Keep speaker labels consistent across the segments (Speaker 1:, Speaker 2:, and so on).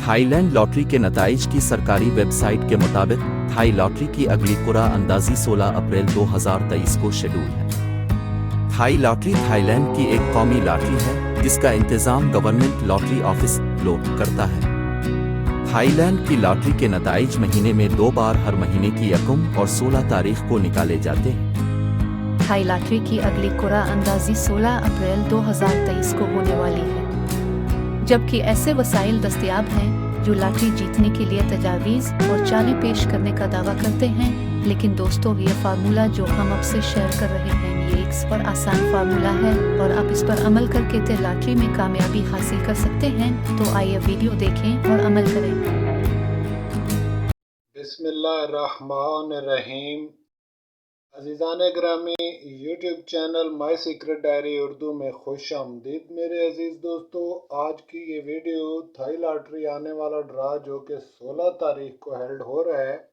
Speaker 1: Thailand lottery के नताइज की सरकारी वेबसाइट के मुताबिक थाई लॉटरी की अगली कुरा अंदाजी 16 अप्रैल 2023 को शेड्यूल है। थाई लॉटरी थाईलैंड की एक कौमी लॉटरी है जिसका इंतजाम गवर्नमेंट लॉटरी ऑफिस लोग करता है। थाईलैंड की लॉटरी के नताइज महीने में 2 बार हर महीने की 1 और 16 तारीख को निकाले जाते हैं।
Speaker 2: थाई लॉटरी की अगली कुरा अंदाजी 16 अप्रैल 2023 को होने वाली है, जबकि ऐसे वसाइल दस्तयाब हैं जो लॉटरी जीतने के लिए तजावीज़ और चालें पेश करने का दावा करते हैं। लेकिन दोस्तों, ये फार्मूला जो हम आपसे शेयर कर रहे हैं ये एक पर आसान फार्मूला है और आप इस पर अमल करके लॉटरी में कामयाबी हासिल कर सकते हैं। तो आइए वीडियो देखें और अमल करें।
Speaker 3: बिस्मिल्लाहिर्रहमानिर्रहीम। अज़ीज़ान ग्रामी, YouTube channel my secret diary Urdu में खुश आमदीद मेरे अजीज़ दोस्तों। आज की ये वीडियो थाई लॉटरी आने वाला ड्रा जो कि 16 तारीख को हेल्ड हो रहा है,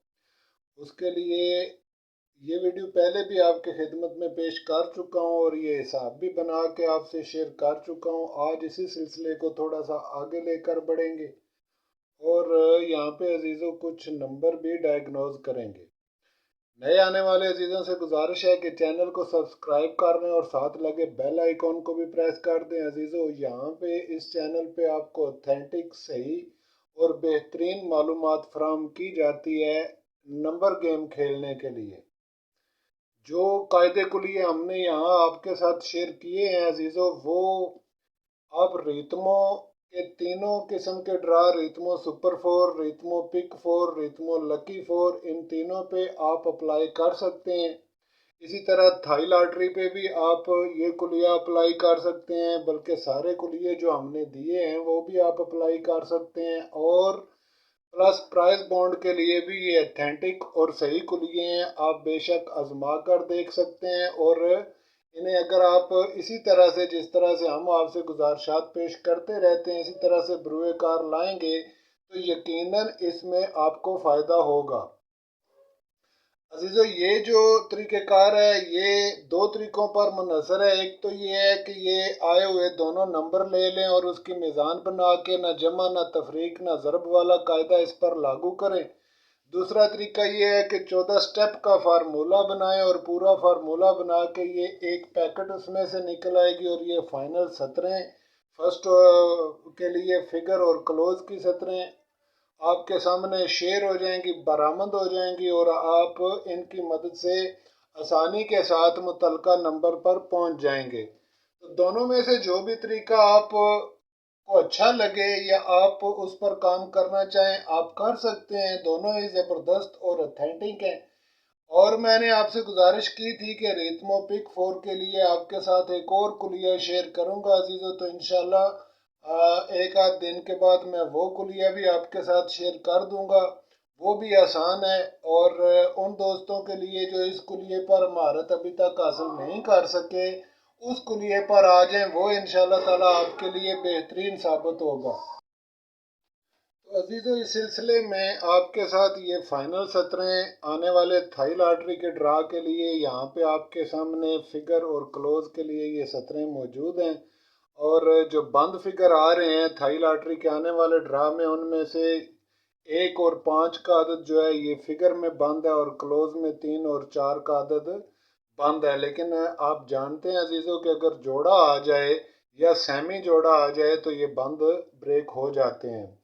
Speaker 3: उसके लिए ये वीडियो पहले भी आपके खिदमत में पेश कर चुका हूँ और ये हिसाब भी बना के आपसे शेयर कर चुका हूँ। आज इसी सिलसिले को थोड़ा सा आगे लेकर बढ़ेंगे और यहाँ पे अजीज़ों कुछ नंबर भी डायग्नोज करेंगे। नए आने वाले अजीज़ों से गुजारिश है कि चैनल को सब्सक्राइब कर लें और साथ लगे बेल आइकॉन को भी प्रेस कर दें। अजीज़ों, यहाँ पे इस चैनल पे आपको ऑथेंटिक, सही और बेहतरीन मालूमात फराहम की जाती है नंबर गेम खेलने के लिए। जो कायदे कुलिये हमने यहाँ आपके साथ शेयर किए हैं अजीज़ों, वो आप रितमों के तीनों किस्म के ड्रा, रितमो सुपर 4, रितमो पिक 4, रितमो लकी 4, इन तीनों पे आप अप्लाई कर सकते हैं। इसी तरह थाई लॉटरी पे भी आप ये कुलिया अप्लाई कर सकते हैं, बल्कि सारे कुलिये जो हमने दिए हैं वो भी आप अप्लाई कर सकते हैं। और प्लस प्राइस बॉन्ड के लिए भी ये अथेंटिक और सही कुलिये हैं, आप बेशक आजमा कर देख सकते हैं। और इन्हें अगर आप इसी तरह से, जिस तरह से हम आपसे गुजारिशात पेश करते रहते हैं, इसी तरह से बरूए कार लाएंगे तो यकीनन इसमें आपको फ़ायदा होगा। अजीज़ों, ये जो तरीक़ेकार है ये 2 तरीक़ों पर मुनहसर है। एक तो ये है कि ये आए हुए दोनों नंबर ले लें और उसकी मीज़ान बना के ना जमा ना तफरीक ना ज़रब वाला कायदा इस पर लागू करें। दूसरा तरीका ये है कि 14 स्टेप का फार्मूला बनाएं और पूरा फार्मूला बना के ये एक पैकेट उसमें से निकल आएगी और ये फाइनल सतरें फर्स्ट के लिए फिगर और क्लोज की सतरें आपके सामने शेयर हो जाएंगी, बरामद हो जाएंगी और आप इनकी मदद से आसानी के साथ मुतलका नंबर पर पहुंच जाएंगे। तो दोनों में से जो भी तरीका आप को अच्छा लगे या आप उस पर काम करना चाहें आप कर सकते हैं। दोनों ही ज़बरदस्त और ऑथेंटिक हैं। और मैंने आपसे गुजारिश की थी कि रितमो पिक 4 के लिए आपके साथ एक और कुलिया शेयर करूंगा अजीज़ों, तो इंशाल्लाह एक आध दिन के बाद मैं वो कुलिया भी आपके साथ शेयर कर दूंगा। वो भी आसान है और उन दोस्तों के लिए जो इस कुलिये पर महारत अभी तक हासिल नहीं कर सके, उस कुलिये पर आ जाएं, वो इंशाल्लाह ताला आपके लिए बेहतरीन साबित होगा। तो अजीज़ों, इस सिलसिले में आपके साथ ये फाइनल सतरें आने वाले थाई लॉटरी के ड्रा के लिए यहाँ पे आपके सामने फिगर और क्लोज के लिए ये सतरें मौजूद हैं। और जो बंद फिगर आ रहे हैं थाई लॉटरी के आने वाले ड्रा में, उनमें से 1 और 5 का अदद जो है ये फिगर में बंद है और क्लोज में 3 और 4 का अदद बंद है। लेकिन आप जानते हैं अजीज़ों कि अगर जोड़ा आ जाए या सेमी जोड़ा आ जाए तो ये बंद ब्रेक हो जाते हैं।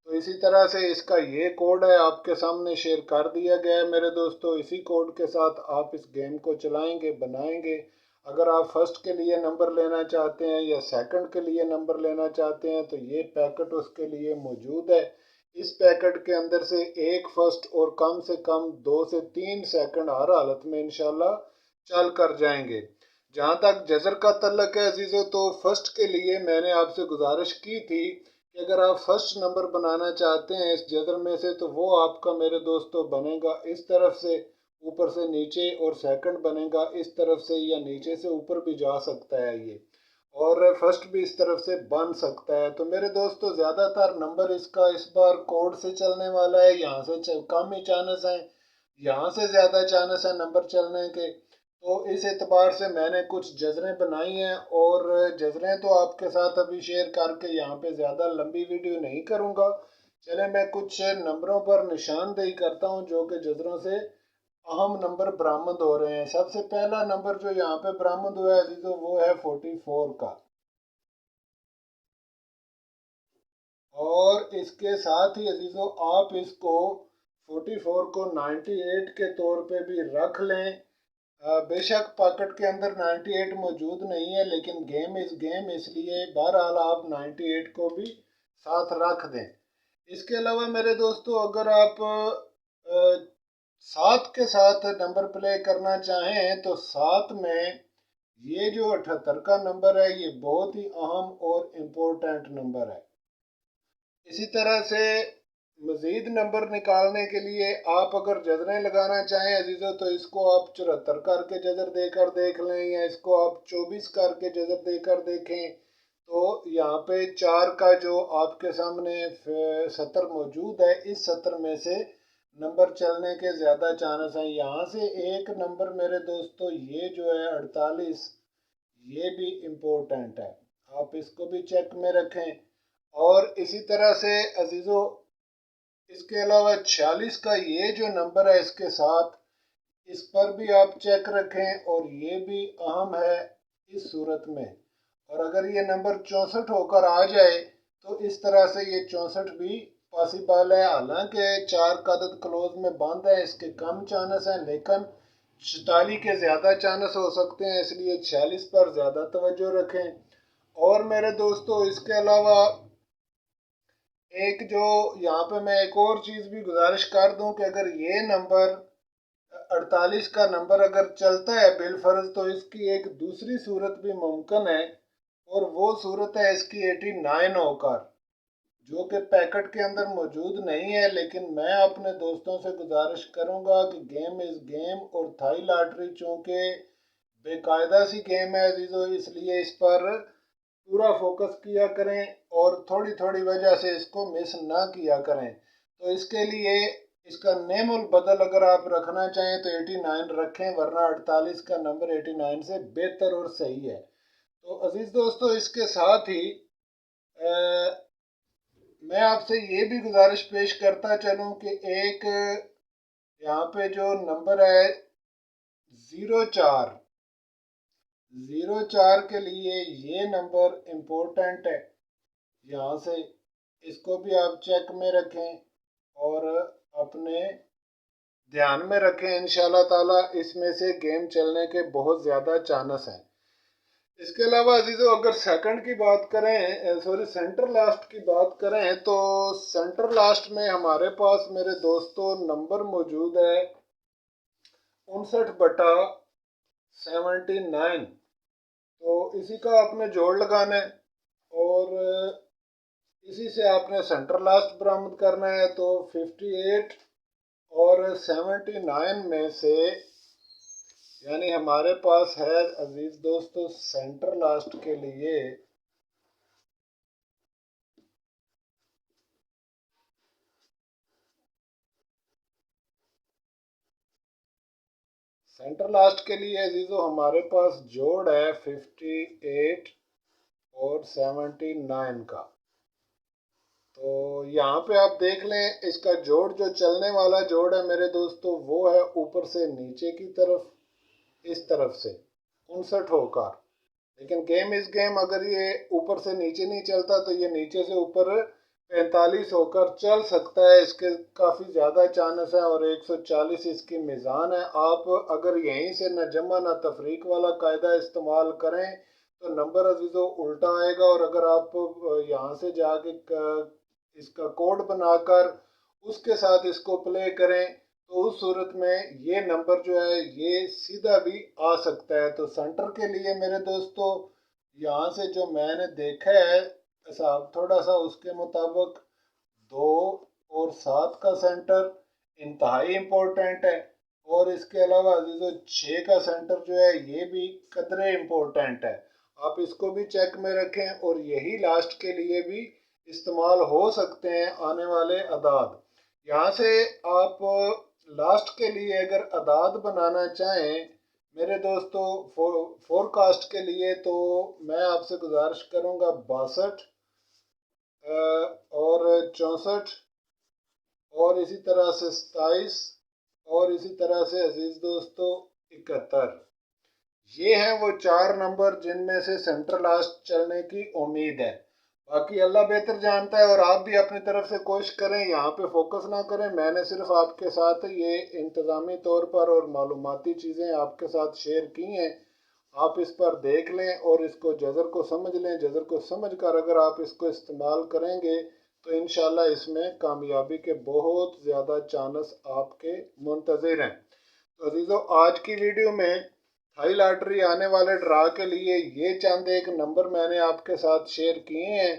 Speaker 3: तो इसी तरह से इसका ये कोड है आपके सामने शेयर कर दिया गया है मेरे दोस्तों। इसी कोड के साथ आप इस गेम को चलाएंगे, बनाएंगे। अगर आप फर्स्ट के लिए नंबर लेना चाहते हैं या सेकंड के लिए नंबर लेना चाहते हैं तो ये पैकेट उसके लिए मौजूद है। इस पैकेट के अंदर से एक फर्स्ट और कम से कम 2 से 3 सेकंड हर हालत में इंशाल्लाह चल कर जाएंगे। जहाँ तक जज़र का तल्लक है अजीज़ों, तो फर्स्ट के लिए मैंने आपसे गुजारिश की थी कि अगर आप फर्स्ट नंबर बनाना चाहते हैं इस जज़र में से तो वो आपका मेरे दोस्तों बनेगा इस तरफ से ऊपर से नीचे, और सेकंड बनेगा इस तरफ से या नीचे से ऊपर भी जा सकता है ये, और फर्स्ट भी इस तरफ से बन सकता है। तो मेरे दोस्तों, ज़्यादातर नंबर इसका इस बार कोड से चलने वाला है। यहाँ से कम ही चांस हैं, यहाँ से ज़्यादा चांस है नंबर चलने के। तो इस एतबार से मैंने कुछ जज़रें बनाई हैं और जज़रें तो आपके साथ अभी शेयर करके यहाँ पे ज़्यादा लंबी वीडियो नहीं करूँगा। चले मैं कुछ नंबरों पर निशानदेही करता हूं जो कि जजरों से अहम नंबर बरामद हो रहे हैं। सबसे पहला नंबर जो यहाँ पे बरामद हुआ है अजीजों वो है 44 का, और इसके साथ ही अजीजों आप इसको 44 को 98 के तौर पे भी रख लें। बेशक पॉकेट के अंदर 98 मौजूद नहीं है, लेकिन गेम इज गेम, इसलिए बहरहाल आप 98 को भी साथ रख दें। इसके अलावा मेरे दोस्तों अगर आप 7 के साथ नंबर प्ले करना चाहें तो 7 में ये जो 78 का नंबर है ये बहुत ही अहम और इम्पोर्टेंट नंबर है। इसी तरह से मज़ीद नंबर निकालने के लिए आप अगर जजरें लगाना चाहें अजीज़ों तो इसको आप 74 करके जजर देकर देख लें, या इसको आप 24 करके जजर देकर देखें। तो यहाँ पे 4 का जो आपके सामने सतर मौजूद है, इस सतर में से नंबर चलने के ज़्यादा चांस हैं। यहाँ से एक नंबर मेरे दोस्तों ये जो है 48, ये भी इम्पोर्टेंट है, आप इसको भी चेक में रखें। और इसी तरह से अजीज़ों इसके अलावा 46 का ये जो नंबर है इसके साथ, इस पर भी आप चेक रखें, और ये भी अहम है इस सूरत में। और अगर ये नंबर 64 होकर आ जाए तो इस तरह से ये 64 भी पॉसिबल है। हालांकि 4 का अदद क्लोज में बंद है, इसके कम चांस हैं, लेकिन 46 के ज़्यादा चांस हो सकते हैं, इसलिए 46 पर ज़्यादा तवज्जो रखें। और मेरे दोस्तों इसके अलावा एक जो यहाँ पे मैं एक और चीज़ भी गुजारिश कर दूं कि अगर ये नंबर 48 का नंबर अगर चलता है बिलफर्ज, तो इसकी एक दूसरी सूरत भी मुमकिन है, और वो सूरत है इसकी 89 होकर, जो कि पैकेट के अंदर मौजूद नहीं है। लेकिन मैं अपने दोस्तों से गुजारिश करूंगा कि गेम इज़ गेम, और थाई लॉटरी चूँकि बेकायदा सी गेम है अजीज़ों, इसलिए इस पर पूरा फोकस किया करें और थोड़ी थोड़ी वजह से इसको मिस ना किया करें। तो इसके लिए इसका नेमुल बदल अगर आप रखना चाहें तो 89 रखें, वरना 48 का नंबर 89 से बेहतर और सही है। तो अजीज़ दोस्तों इसके साथ ही मैं आपसे ये भी गुजारिश पेश करता चलूँ कि एक यहाँ पे जो नंबर है 04, 04 के लिए ये नंबर इम्पोर्टेंट है। यहाँ से इसको भी आप चेक में रखें और अपने ध्यान में रखें। इंशाल्लाह ताला इसमें से गेम चलने के बहुत ज़्यादा चांस हैं। इसके अलावा अजीज़ों अगर सेकंड की बात करें, सॉरी सेंटर लास्ट की बात करें, तो सेंटर लास्ट में हमारे पास मेरे दोस्तों नंबर मौजूद है 59/79। तो इसी का आपने जोड़ लगाना है, और इसी से आपने सेंटर लास्ट बरामद करना है। तो 58 और 79 में से यानी हमारे पास है अजीज दोस्तों सेंटर लास्ट के लिए अजीजों हमारे पास जोड़ है 58 और 79 का। तो यहाँ पे आप देख लें इसका जोड़ जो चलने वाला जोड़ है मेरे दोस्तों वो है ऊपर से नीचे की तरफ, इस तरफ से 59 होकर। लेकिन गेम इस गेम अगर ये ऊपर से नीचे नहीं चलता तो ये नीचे से ऊपर 45 होकर चल सकता है, इसके काफ़ी ज़्यादा चांस है, और 140 इसकी मिज़ान है। आप अगर यहीं से न जमा न तफरीक वाला कायदा इस्तेमाल करें तो नंबर अजीज़ों उल्टा आएगा, और अगर आप यहाँ से जाके इसका कोड बनाकर उसके साथ इसको प्ले करें तो उस सूरत में ये नंबर जो है ये सीधा भी आ सकता है। तो सेंटर के लिए मेरे दोस्तों यहाँ से जो मैंने देखा है हिसाब थोड़ा सा उसके मुताबिक 2 और 7 का सेंटर इंतहाई इम्पोर्टेंट है, और इसके अलावा अजीज़ों 6 का सेंटर जो है ये भी कदरे इम्पोर्टेंट है। आप इसको भी चेक में रखें, और यही लास्ट के लिए भी इस्तेमाल हो सकते हैं आने वाले अदाद। यहाँ से आप लास्ट के लिए अगर अदाद बनाना चाहें मेरे दोस्तों फोरकास्ट के लिए, तो मैं आपसे गुजारिश करूँगा 62 और 64 और इसी तरह से 27 और इसी तरह से अजीज दोस्तों 71। ये हैं वो 4 नंबर जिनमें से सेंट्रल लास्ट चलने की उम्मीद है। बाकी अल्लाह बेहतर जानता है और आप भी अपनी तरफ से कोशिश करें, यहाँ पे फोकस ना करें। मैंने सिर्फ आपके साथ ये इंतज़ामी तौर पर और मालूमाती चीज़ें आपके साथ शेयर की हैं। आप इस पर देख लें और इसको जज़र को समझ लें। जज़र को समझ कर अगर आप इसको इस्तेमाल करेंगे तो इंशाल्लाह इसमें कामयाबी के बहुत ज़्यादा चांस आपके मुंतज़िर हैं। तो अजीज़ों, आज की वीडियो में थाई लॉटरी आने वाले ड्रा के लिए ये चंद एक नंबर मैंने आपके साथ शेयर किए हैं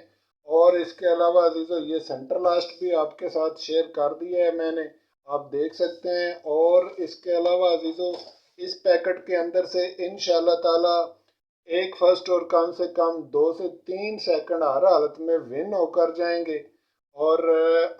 Speaker 3: और इसके अलावा अजीज़ों ये सेंटर लास्ट भी आपके साथ शेयर कर दिया है मैंने, आप देख सकते हैं। और इसके अलावा अजीज़ों इस पैकेट के अंदर से इंशाल्लाह ताला एक फर्स्ट और कम से कम 2 से 3 सेकंड हर हालत में विन होकर जाएंगे। और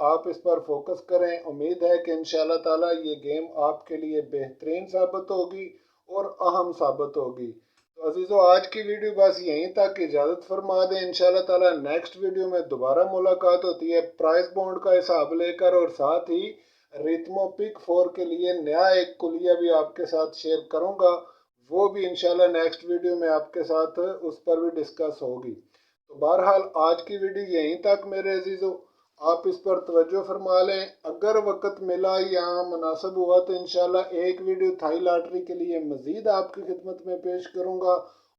Speaker 3: आप इस पर फोकस करें। उम्मीद है कि इंशाल्लाह ताला ये गेम आपके लिए बेहतरीन साबित होगी और अहम साबित होगी। तो अजीज़ों, आज की वीडियो बस यहीं तक, इजाज़त फरमा दें। इंशाल्लाह ताला नेक्स्ट वीडियो में दोबारा मुलाकात होती है प्राइस बॉन्ड का हिसाब लेकर, और साथ ही रिथमो पिक 4 के लिए नया एक कुलिया भी आपके साथ शेयर करूँगा। वो भी इंशाल्लाह नेक्स्ट वीडियो में आपके साथ उस पर भी डिस्कस होगी। तो बहरहाल आज की वीडियो यहीं तक मेरे अजीज़ों, आप इस पर तवज्जो फरमा लें। अगर वक्त मिला या मुनासिब हुआ तो इंशाल्लाह एक वीडियो थाई लॉटरी के लिए मज़ीद आपकी खिदमत में पेश करूंगा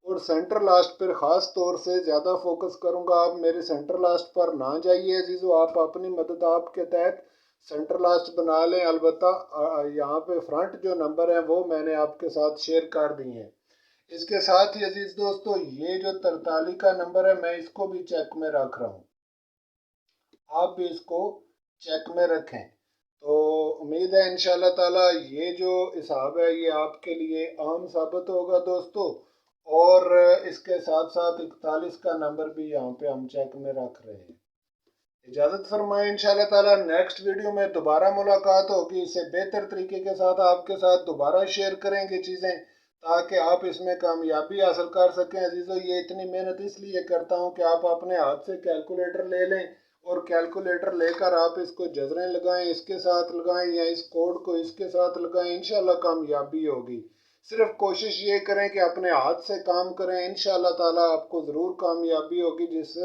Speaker 3: और सेंटर लास्ट पर ख़ास तौर से ज़्यादा फोकस करूंगा। आप मेरे सेंटर लास्ट पर ना जाइए अजीज़ों, आप अपनी मदद आपके तहत सेंटर लास्ट बना लें। अलबत्ता यहाँ पे फ्रंट जो नंबर है वो मैंने आपके साथ शेयर कर दिए हैं। इसके साथ ही अजीज़ दोस्तों ये जो 43 का नंबर है मैं इसको भी चेक में रख रहा हूँ, आप भी इसको चेक में रखें। तो उम्मीद है इंशाल्लाह ताला ये जो हिसाब है ये आपके लिए अहम साबित होगा दोस्तों। और इसके साथ साथ 41 का नंबर भी यहाँ पे हम चेक में रख रहे हैं। इजाज़त फरमाएं, इंशाल्लाह ताला नेक्स्ट वीडियो में दोबारा मुलाकात होगी। इससे बेहतर तरीके के साथ आपके साथ दोबारा शेयर करेंगे चीज़ें, ताकि आप इसमें कामयाबी हासिल कर सकें। अजीज़ों, ये इतनी मेहनत इसलिए करता हूँ कि आप अपने हाथ से कैलकुलेटर ले लें और कैलकुलेटर लेकर आप इसको जजरें लगाएं, इसके साथ लगाएं या इस कोड को इसके साथ लगाएं, इंशाल्लाह कामयाबी होगी। सिर्फ कोशिश ये करें कि अपने हाथ से काम करें, इंशाल्लाह ताला आपको ज़रूर कामयाबी होगी। जिस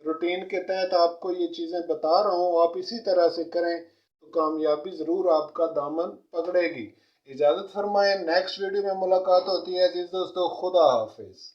Speaker 3: रूटीन के तहत आपको ये चीज़ें बता रहा हूँ आप इसी तरह से करें तो कामयाबी ज़रूर आपका दामन पकड़ेगी। इजाज़त फरमाएं, नेक्स्ट वीडियो में मुलाकात होती है अजीज़ दोस्तों। खुदा हाफिज़।